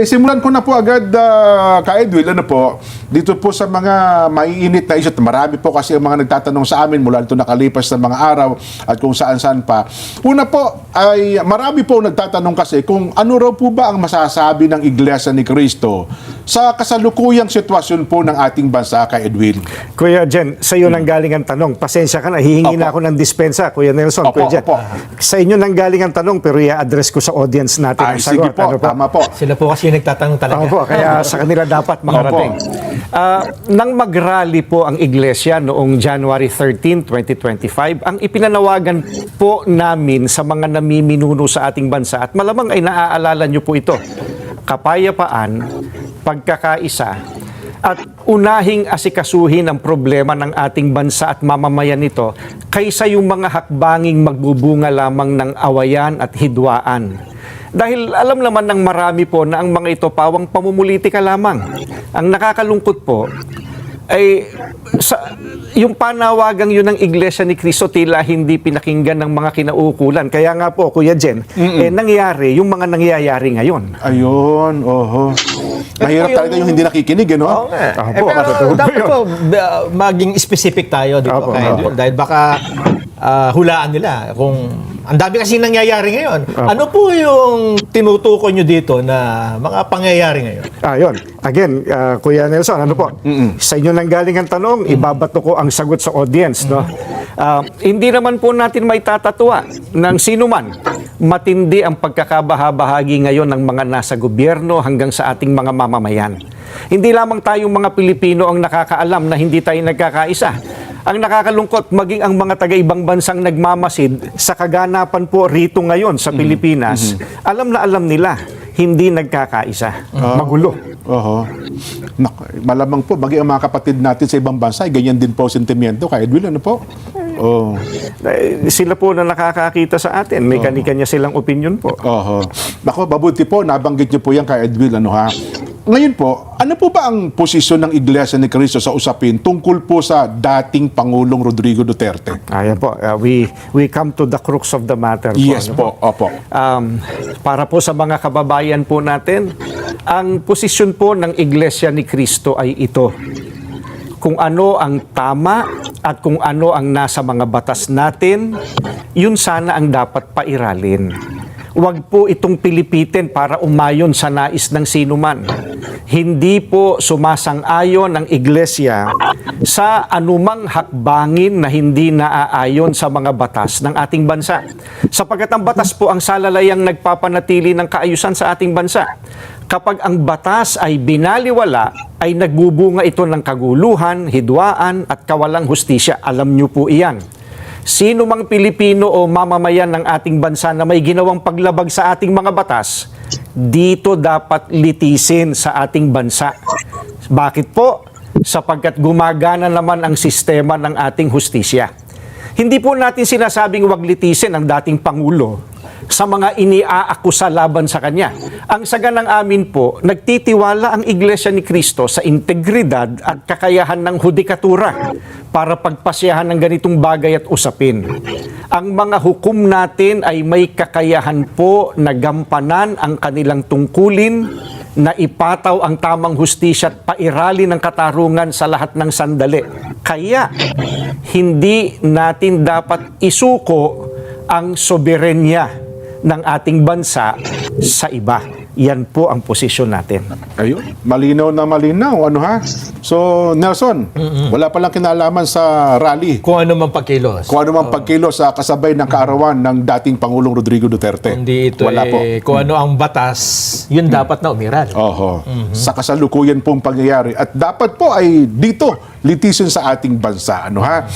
simulan ko na po agad, Ka-Edwil, ano po, dito po sa mga maiinit na isot. Marami po kasi ang mga nagtatanong sa amin mula dito nakalipas na mga araw at kung saan-saan pa. Una po, ay marami po nagtatanong kasi kung ano raw po ba ang masasabi ng Iglesia ni Cristo sa kasalukuyang sitwasyon po ng ating bansa, Ka-Edwin. Kuya Jen, sa iyo nang galing ang tanong. Pasensya ka na, hihingi na ako ng dispensa, Kuya Nelson. Opo, Kuya Jen. opo. Sa inyo nang galing ang tanong, pero i-address ko sa audience natin ang Sige sagot. po, Ano tama po. Sila po kasi yung nagtatanong talaga. Opo, kaya sa kanila dapat makarating. Nang mag-rally po ang Iglesia noong January 13, 2025, ang ipinanawagan po namin sa mga namiminuno sa ating bansa, at malamang ay naaalala nyo po ito, kapayapaan, pagkakaisa, at unahing asikasuhin ang problema ng ating bansa at mamamayan nito kaysa yung mga hakbanging magbubunga lamang ng awayan at hidwaan. Dahil alam naman ng marami po na ang mga ito pawang pamumulitika lamang. Ang nakakalungkot po ay yung panawagang yun ng Iglesia ni Cristo tila hindi pinakinggan ng mga kinaukulan. Kaya nga po, Kuya Jen, nangyari yung mga nangyayari ngayon. Ayun, oho. Mahirap talaga yung hindi nakikinig, no? Oo nga. Opo, Pero dapat po maging specific tayo, di ba? Opo, Kaya, dahil baka hulaan nila kung ang dami kasi nangyayari ngayon. Ano po yung tinutukoy nyo dito na mga pangyayari ngayon? Ayun. Again, Kuya Nelson, ano po? Sa inyo nang galing ang tanong, ibabato ko ang sagot sa audience, no? Hindi naman po natin may tatatwa ng sino man. Matindi ang pagkakabahabahagi ngayon ng mga nasa gobyerno hanggang sa ating mga mamamayan. Hindi lamang tayong mga Pilipino ang nakakaalam na hindi tayo nagkakaisa. Ang nakakalungkot, maging ang mga taga-ibang bansang nagmamasid sa kaganapan po rito ngayon sa Pilipinas, alam na alam nila, hindi nagkakaisa. Magulo. Oho. Malamang po, maging ang mga kapatid natin sa ibang bansa, ganyan din po sentimiento. Kaya Edwin, ano po? Oh. Sila po na nakakakita sa atin, may kanya-kanya silang opinion po. Oho. Bako, mabuti po, nabanggit niyo po yan kay Edwin, ano ha? Ngayon po, ano po ba ang posisyon ng Iglesia ni Cristo sa usapin tungkol po sa dating Pangulong Rodrigo Duterte? Ayan po, we come to the crux of the matter. Yes ano po, opo. Para po sa mga kababayan po natin, ang posisyon po ng Iglesia ni Cristo ay ito. Kung ano ang tama at kung ano ang nasa mga batas natin, yun sana ang dapat pairalin. Huwag po itong pilipitin para umayon sa nais ng sinuman. Hindi po sumasang-ayon ang Iglesia sa anumang hakbangin na hindi naaayon sa mga batas ng ating bansa. Sapagkat ang batas po ang salalayang nagpapanatili ng kaayusan sa ating bansa. Kapag ang batas ay binaliwala, ay nagbubunga ito ng kaguluhan, hidwaan at kawalang hustisya. Alam niyo po iyan. Sino mang Pilipino o mamamayan ng ating bansa na may ginawang paglabag sa ating mga batas, dito dapat litisin sa ating bansa. Bakit po? Sapagkat gumagana naman ang sistema ng ating hustisya. Hindi po natin sinasabing wag litisin ang dating Pangulo sa mga iniaakusa laban sa kanya. Ang saganang amin po, nagtitiwala ang Iglesia ni Cristo sa integridad at kakayahan ng hudikatura para pagpasyahan ng ganitong bagay at usapin. Ang mga hukom natin ay may kakayahan po na gampanan ang kanilang tungkulin, na ipataw ang tamang hustisya at pairali ng katarungan sa lahat ng sandali. Kaya, hindi natin dapat isuko ang soberenya ng ating bansa sa iba. Yan po ang posisyon natin. Ayun, malinaw na malinaw, ano ha? So, Nelson, wala palang kinalaman sa rally. Kung ano man pagkilos. Kung ano mang pagkilos sa kasabay ng kaarawan ng dating Pangulong Rodrigo Duterte. Hindi ito wala po. kung ano ang batas, yun dapat na umiral. Oho. Sa kasalukuyan pong pangyayari. At dapat po ay dito, litisin sa ating bansa. Ano ha?